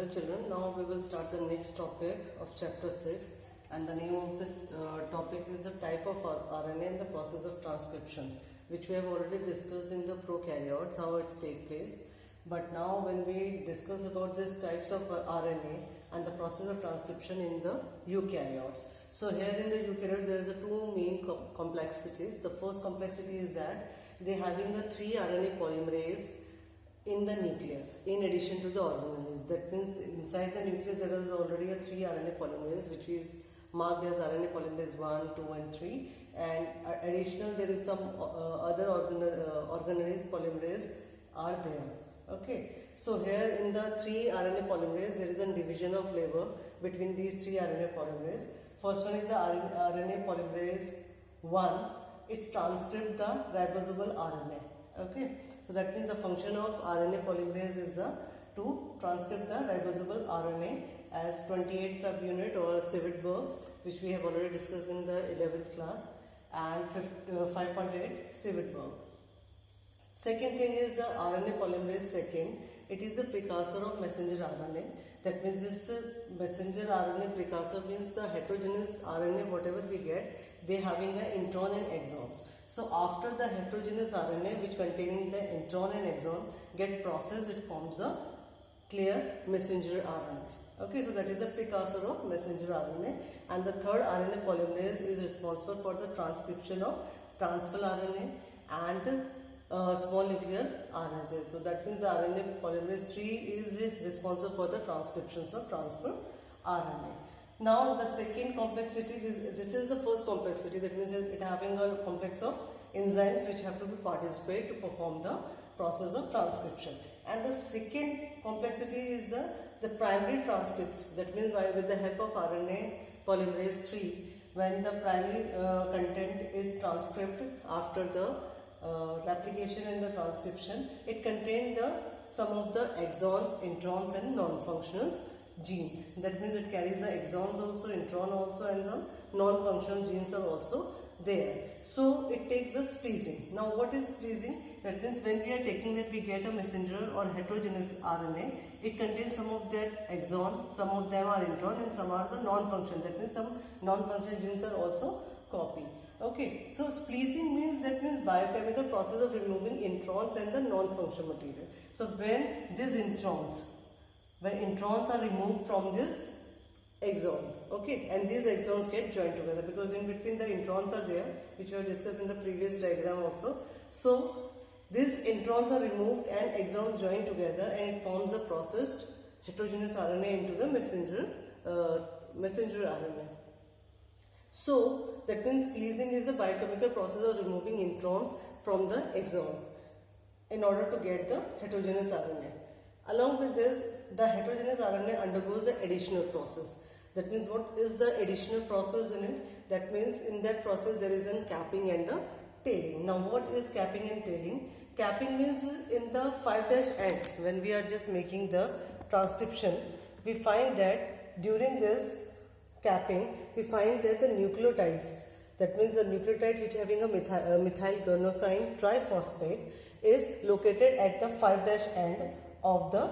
Hello children, now we will start the next topic of chapter 6, and the name of the topic is the type of RNA and the process of transcription, which we have already discussed in the prokaryotes, how it's take place. But now when we discuss about these types of RNA and the process of transcription in the eukaryotes. So here in the eukaryotes there is two main complexities. The first complexity is that they having a 3 RNA polymerase in the nucleus in addition to the organelles. That means inside the nucleus there is already a 3 RNA polymerase which is marked as RNA polymerase 1, 2 and 3, and additional there is some other organelles polymerase are there. Okay, so here in the 3 RNA polymerase there is a division of labor between these 3 RNA polymerase. First one is the RNA polymerase 1. It's transcript the ribosome RNA. Okay, so that means the function of RNA polymerase is to transcript the ribosome RNA as 28 subunit or Civet-Bergs, which we have already discussed in the 11th class, and 5.8 Civet-Berg. Second thing is the RNA polymerase second. It is the precursor of messenger RNA. That means this messenger RNA precursor means the heterogeneous RNA whatever we get, they having an intron and exons. So after the heterogeneous RNA which containing the intron and exon get processed, it forms a clear messenger RNA. Okay, so that is the precursor of messenger RNA. And the third RNA polymerase is responsible for the transcription of transfer RNA and small nuclear RNA. So that means the RNA polymerase 3 is responsible for the transcriptions of transfer RNA. Now the second complexity, this is the first complexity, that means it having a complex of enzymes which have to be participate to perform the process of transcription. And the second complexity is the primary transcripts, that means with the help of RNA polymerase 3, when the primary content is transcribed after the replication and the transcription, it contains some of the exons, introns and non-functional genes. That means it carries the exons also, intron also, and some non-functional genes are also there. So it takes the splicing. Now what is splicing? That means when we are taking that we get a messenger or heterogeneous RNA, it contains some of that exon, some of them are intron and some are the non-functional. That means some non-functional genes are also copied. Okay, so splicing means biochemical process of removing introns and the non-functional material. So when introns are removed from this exon, okay, and these exons get joined together because in between the introns are there, which we have discussed in the previous diagram also. So these introns are removed and exons joined together and it forms a processed heterogeneous RNA into the messenger RNA. So that means splicing is a biochemical process of removing introns from the exon in order to get the heterogeneous RNA. Along with this, the heterogeneous RNA undergoes the additional process. That means what is the additional process in it? That means in that process there is a capping and the tailing. Now what is capping and tailing? Capping means in the 5' end, when we are just making the transcription, we find that during this capping, we find that the nucleotides, that means the nucleotide which having a methyl guanosine triphosphate is located at the 5' end of the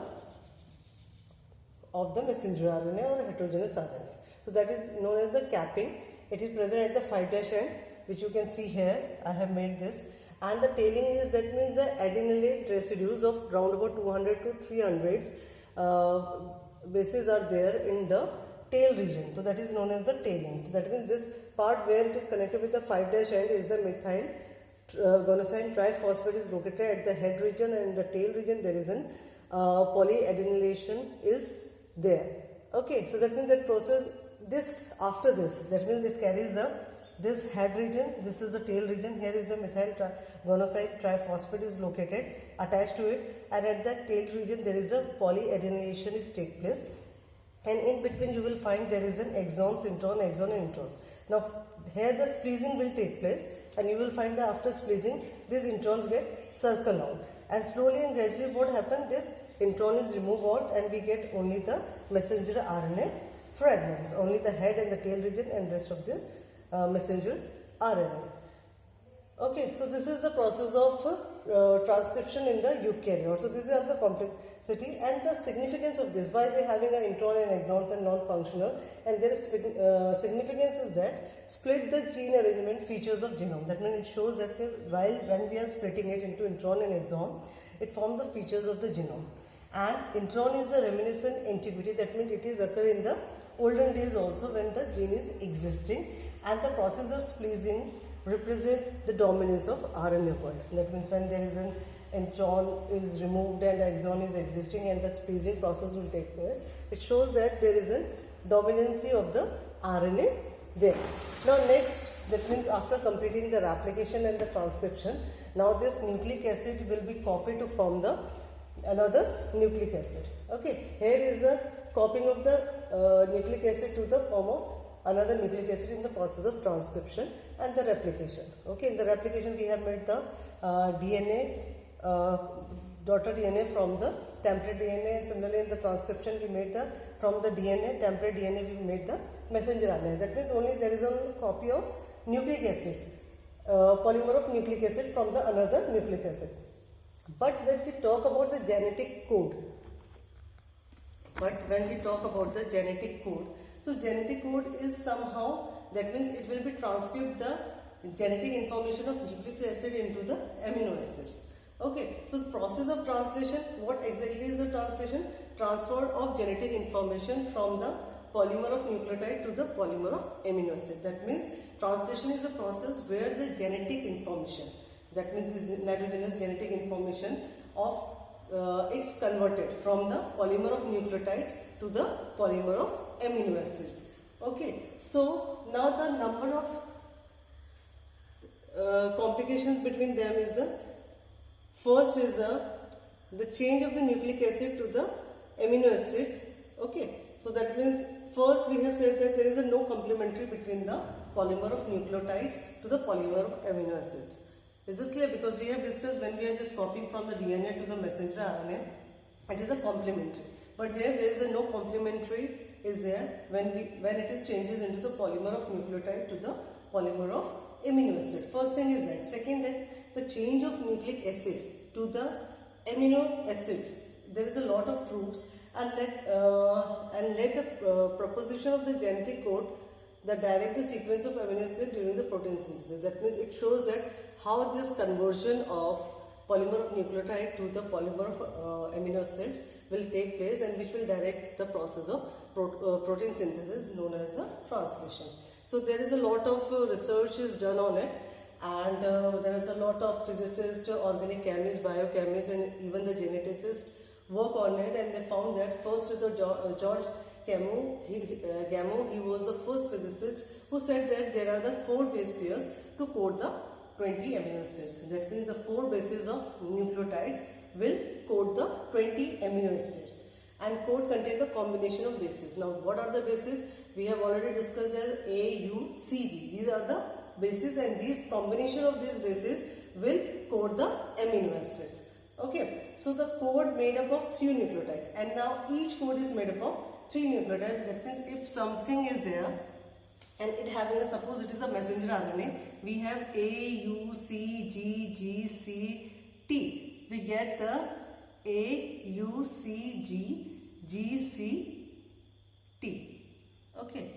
messenger RNA or heterogeneous RNA. So that is known as the capping. It is present at the 5' end, which you can see here. I have made this. And the tailing is, that means the adenylate residues of around about 200 to 300 bases are there in the tail region. So that is known as the tailing. So that means this part where it is connected with the 5' end is the methyl guanosine triphosphate is located at the head region, and in the tail region there is an polyadenylation is there. Okay, so that means that process after this, that means it carries this head region, this is the tail region, here is the methyl guanosine triphosphate is located attached to it, and at the tail region there is a polyadenylation is take place, and in between you will find there is an exons, intron and introns. Now here the splicing will take place, and you will find that after splicing these introns get circle out, and slowly and gradually what happens, this intron is removed out and we get only the messenger RNA fragments, only the head and the tail region and rest of this messenger RNA. Okay, so this is the process of transcription in the eukaryote. So these are the complexity and the significance of this. Why they having an intron and exons and non-functional, and there is significance is that split the gene arrangement features of genome. That means it shows that when we are splitting it into intron and exon, it forms the features of the genome. And intron is the reminiscent integrity. That means it is occur in the olden days also when the gene is existing, and the process of splicing represent the dominance of RNA world. That means when there is an intron is removed and exon is existing and the splicing process will take place, it shows that there is a dominancy of the RNA there. Now next, that means after completing the replication and the transcription, now this nucleic acid will be copied to form the another nucleic acid. Okay, here is the copying of the nucleic acid to the form of another nucleic acid in the process of transcription and the replication. Okay, in the replication we have made the DNA, daughter DNA from the template DNA. Similarly, in the transcription we made the from the DNA, template DNA we made the messenger RNA. That means only there is a copy of nucleic acids, polymer of nucleic acid from the another nucleic acid. But when we talk about the genetic code, so genetic code is somehow, that means it will be transcript the genetic information of nucleic acid into the amino acids. Okay, so the process of translation, what exactly is the translation? Transfer of genetic information from the polymer of nucleotide to the polymer of amino acid. That means translation is the process where the genetic information, that means is nitrogenous genetic information of it's converted from the polymer of nucleotides to the polymer of amino acids. Okay, so now the number of complications between them is the first is the change of the nucleic acid to the amino acids. Okay, so that means first we have said that there is a no complementary between the polymer of nucleotides to the polymer of amino acids. Is it clear? Because we have discussed when we are just copying from the DNA to the messenger RNA, it is a complementary. But here there is a no complementary is there when it is changes into the polymer of nucleotide to the polymer of amino acid. First thing is that. Second, that the change of nucleic acid to the amino acids, there is a lot of proofs, and let the proposition of the genetic code that direct the sequence of amino acid during the protein synthesis. That means it shows that how this conversion of polymer of nucleotide to the polymer of amino acids will take place, and which will direct the process of protein synthesis known as the translation. So there is a lot of research is done on it, and there is a lot of physicists, organic chemists, biochemists, and even the geneticists work on it, and they found that first is the George Gamow, he was the first physicist who said that there are the 4 base pairs to code the 20 amino acids. That means the 4 bases of nucleotides will code the 20 amino acids, and code contain the combination of bases. Now what are the bases? We have already discussed as A, U, C, G. These are the bases, and these combination of these bases will code the amino acids. Okay, so the code made up of 3 nucleotides, and now each code is made up of 3 nucleotides. That means if something is there and it having a, suppose it is a messenger RNA, we have A, U, C, G, G, C, T. We get the A, U, C, G, G, C, T. Okay.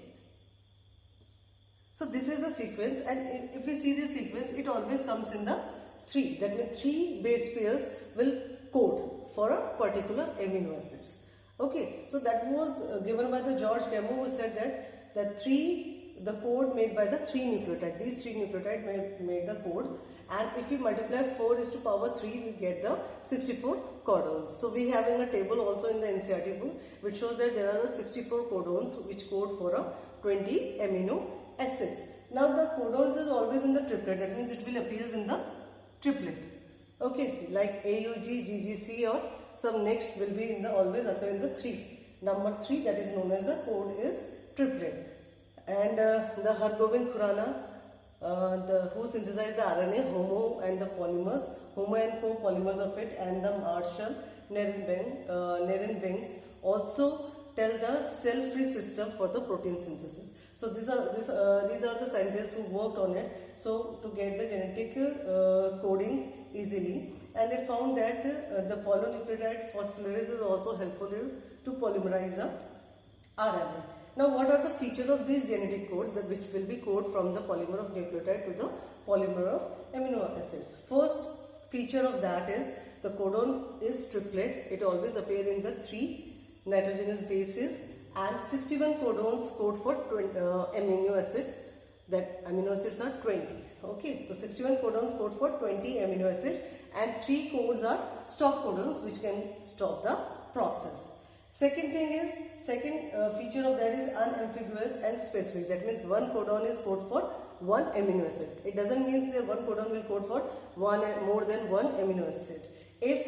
So this is the sequence, and if we see this sequence, it always comes in the 3. That means 3 base pairs will code for a particular amino acids. Okay, so that was given by the George Gamow, who said that the code made by the 3 nucleotides. These 3 nucleotides made the code, and if we multiply 4 raised to power 3, we get the 64 codons. So we have in a table also in the NCERT book, which shows that there are the 64 codons which code for a 20 amino acids. Now the codons is always in the triplet. That means it will appear in the triplet. Okay, like AUG, GGC, or some next will be in the always occur in the 3. Number 3, that is known as the code is triplet. And the Hargobind Khurana, who synthesized the RNA, HOMO and the polymers, HOMO and co-polymers of it, and the Marshall Nirenbanks also tell the cell-free system for the protein synthesis. So these are the scientists who worked on it. So to get the genetic codings easily, and they found that the polynucleotide phosphorylates is also helpful to polymerize the RNA. Now, what are the features of these genetic codes which will be code from the polymer of nucleotide to the polymer of amino acids? First feature of that is the codon is triplet. It always appears in the 3 nitrogenous bases, and 61 codons code for 20 amino acids. That amino acids are 20. Okay, so 61 codons code for 20 amino acids, and 3 codes are stop codons which can stop the process. Second feature of that is unambiguous and specific. That means one codon is code for one amino acid. It doesn't mean that one codon will code for more than one amino acid. If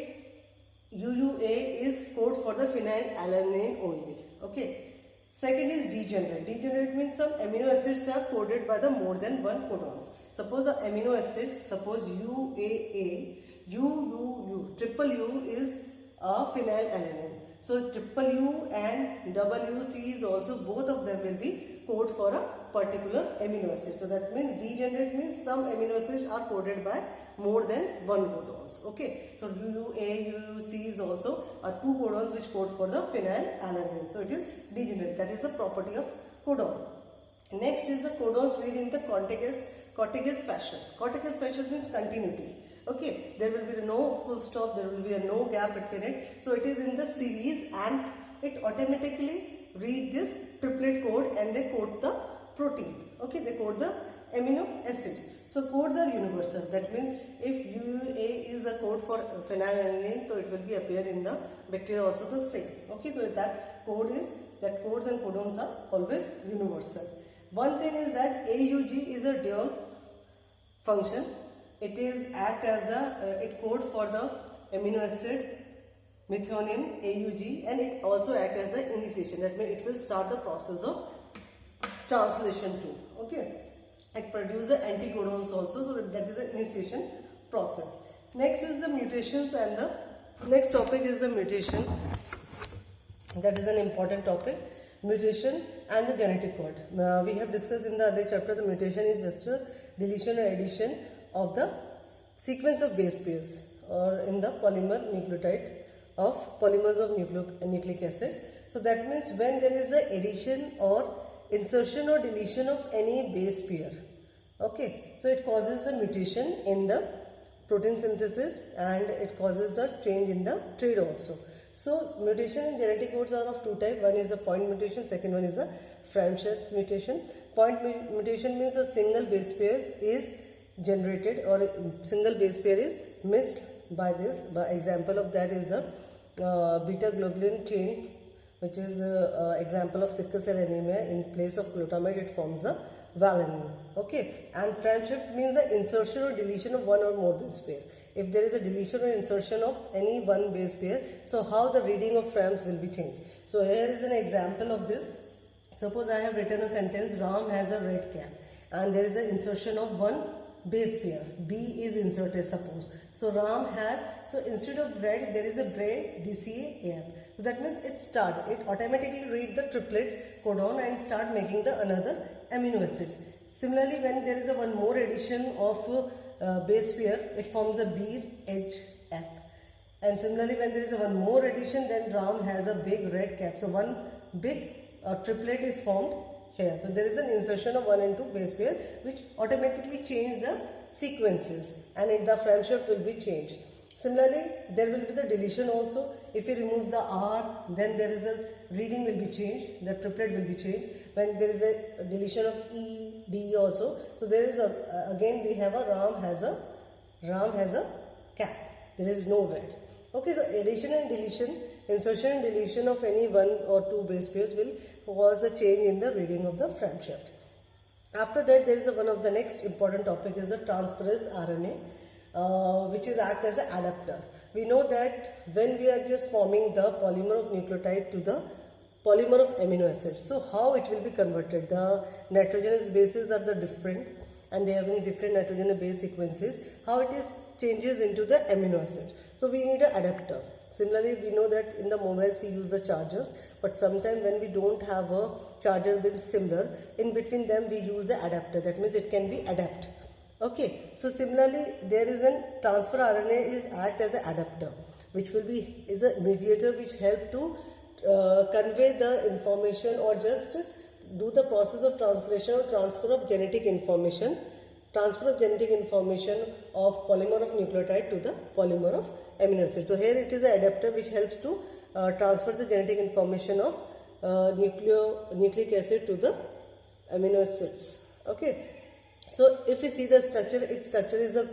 UUA is code for the phenylalanine only. Okay. Second is degenerate. Degenerate means some amino acids are coded by the more than one codons. Suppose the amino acids, suppose UAA, UUU, triple U is a phenylalanine. So triple U and WC is also, both of them will be code for a particular amino acid. So that means degenerate means some amino acids are coded by more than one codons. Okay. So UUA, UUC is also are 2 codons which code for the phenylalanine. So it is degenerate. That is the property of codon. Next is the codons read in the contiguous fashion. Contiguous fashion means continuity. Okay, there will be no full stop, there will be no gap between it. So it is in the series, and it automatically read this triplet code and they code the protein. Okay, they code the amino acids. So codes are universal. That means if UUA is a code for phenylalanine, so it will be appear in the bacteria also the same. Okay, so that codes and codons are always universal. One thing is that AUG is a dual function. It is act as it code for the amino acid methionine AUG, and it also act as the initiation. That means it will start the process of translation too. Okay, it produces the anticodons also, so that is the initiation process. Next is the mutations, and the next topic is the mutation. That is an important topic. Mutation and the genetic code. We have discussed in the earlier chapter, the mutation is just a deletion or addition of the sequence of base pairs or in the polymer nucleotide of polymers of nucleic acid. So that means when there is a addition or insertion or deletion of any base pair, okay, so it causes a mutation in the protein synthesis and it causes a change in the trade also. So mutation in genetic codes are of 2 types. One is a point mutation, second one is a Framshift mutation. Point mutation means a single base pair is generated or a single base pair is missed by this. By example of that is the beta globulin chain, which is example of sickle cell anemia. In place of glutamate, it forms a valine. Okay, and Framshift means the insertion or deletion of one or more base pair. If there is a deletion or insertion of any one base pair, so how the reading of frames will be changed. So here is an example of this. Suppose I have written a sentence, Ram has a red cap, and there is an insertion of one base pair, B is inserted, suppose. So Ram has, so instead of red, there is a brain DCA. So that means it automatically read the triplets codon and start making the another amino acids. Similarly, when there is a one more addition of base pair, it forms a BHF. And similarly, when there is a one more addition, then Ram has a big red cap. So one big triplet is formed here. So there is an insertion of 1 and 2 base pair which automatically change the sequences, and the Framshift will be changed. Similarly, there will be the deletion also. If you remove the R, then there is a reading will be changed, the triplet will be changed. When there is a deletion of E, D also, so there is a again we have a Ram has a cap. There is no red. Okay, so addition and deletion, insertion and deletion of any 1 or 2 base pairs will cause a change in the reading of the Framshift. After that, there is one of the next important topic is the transferase RNA, which is act as an adapter. We know that when we are just forming the polymer of nucleotide to the polymer of amino acids, so how it will be converted? The nitrogenous bases are the different, and they are having different nitrogenous base sequences. How it is changes into the amino acid. So we need an adapter. Similarly, we know that in the mobiles we use the chargers, but sometimes when we don't have a charger with similar, in between them we use the adapter. That means it can be adapt. Okay, so similarly there is a transfer RNA is act as an adapter, which will be is a mediator which help to convey the information or just do the process of translation or transfer of genetic information. Transfer of genetic information of polymer of nucleotide to the polymer of amino acid. So here it is an adapter which helps to transfer the genetic information of nucleic acid to the amino acids. Okay. So if we see the structure, its structure is a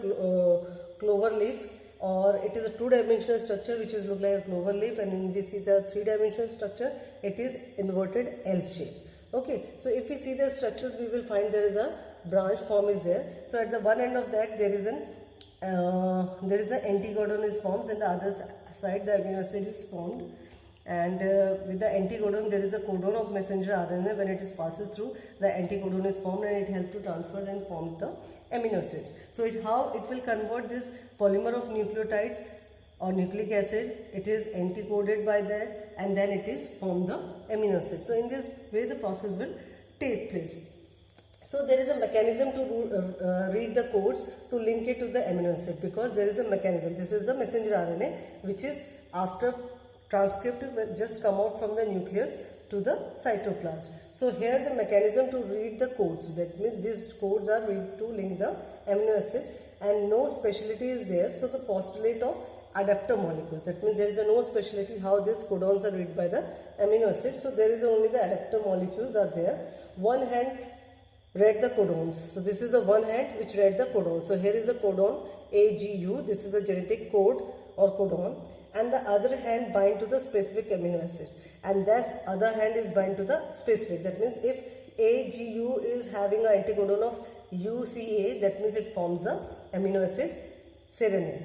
clover leaf, or it is a two-dimensional structure which is look like a clover leaf, and when we see the three-dimensional structure, it is inverted L shape. Okay. So if we see the structures, we will find there is a branch form is there. So at the one end of that there is an anticodon is formed, and the other side the amino acid is formed, and with the anticodon there is a codon of messenger RNA. When it is passes through, the anticodon is formed and it helps to transfer and form the amino acids. So how it will convert this polymer of nucleotides or nucleic acid, it is anticoded by that, and then it is formed the amino acid. So in this way the process will take place. So there is a mechanism to read the codes to link it to the amino acid, because there is a mechanism. This is the messenger RNA which is after transcript will just come out from the nucleus to the cytoplasm. So here the mechanism to read the codes, that means these codes are read to link the amino acid, and no specialty is there. So the postulate of adapter molecules, that means there is no specialty how these codons are read by the amino acid. So there is only the adapter molecules are there. One hand read the codons. So this is the one hand which read the codons. So here is the codon AGU. This is a genetic code or codon, and the other hand bind to the specific amino acids, and this other hand is bind to the specific. That means if AGU is having an anticodon of UCA, that means it forms the amino acid serine.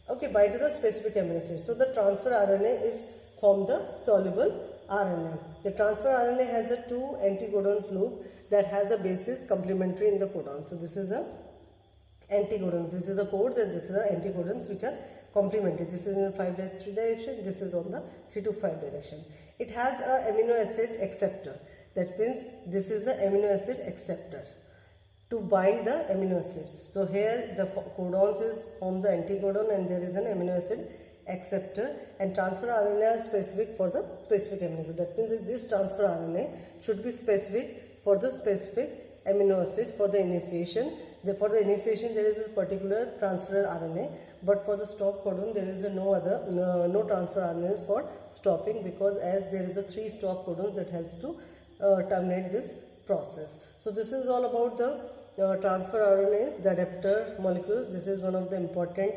Okay, bind to the specific amino acid. So the transfer RNA is from the soluble RNA. The transfer RNA has a two anticodons loop that has a basis complementary in the codon. So this is a anticodons, this is a codes, and this is the anticodons which are complementary. This is in 5'3" direction, this is on the 3 to 5 direction. It has a amino acid acceptor. That means this is the amino acid acceptor to bind the amino acids. So here the codons is forms the anticodon, and there is an amino acid acceptor, and transfer RNA is specific for the specific amino acid. That means this transfer RNA should be specific for the specific amino acid for the initiation. For the initiation there is a particular transfer RNA, but for the stop codon there is no transfer RNAs for stopping, because as there is a 3 stop codons that helps to terminate this process. So this is all about the transfer RNA, the adapter molecules. This is one of the important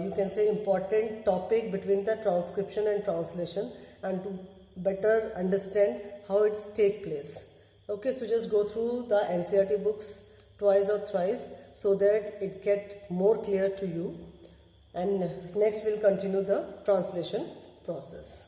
you can say important topic between the transcription and translation, and to better understand how it's take place. Okay, so just go through the NCERT books twice or thrice so that it get more clear to you, and next we'll continue the translation process.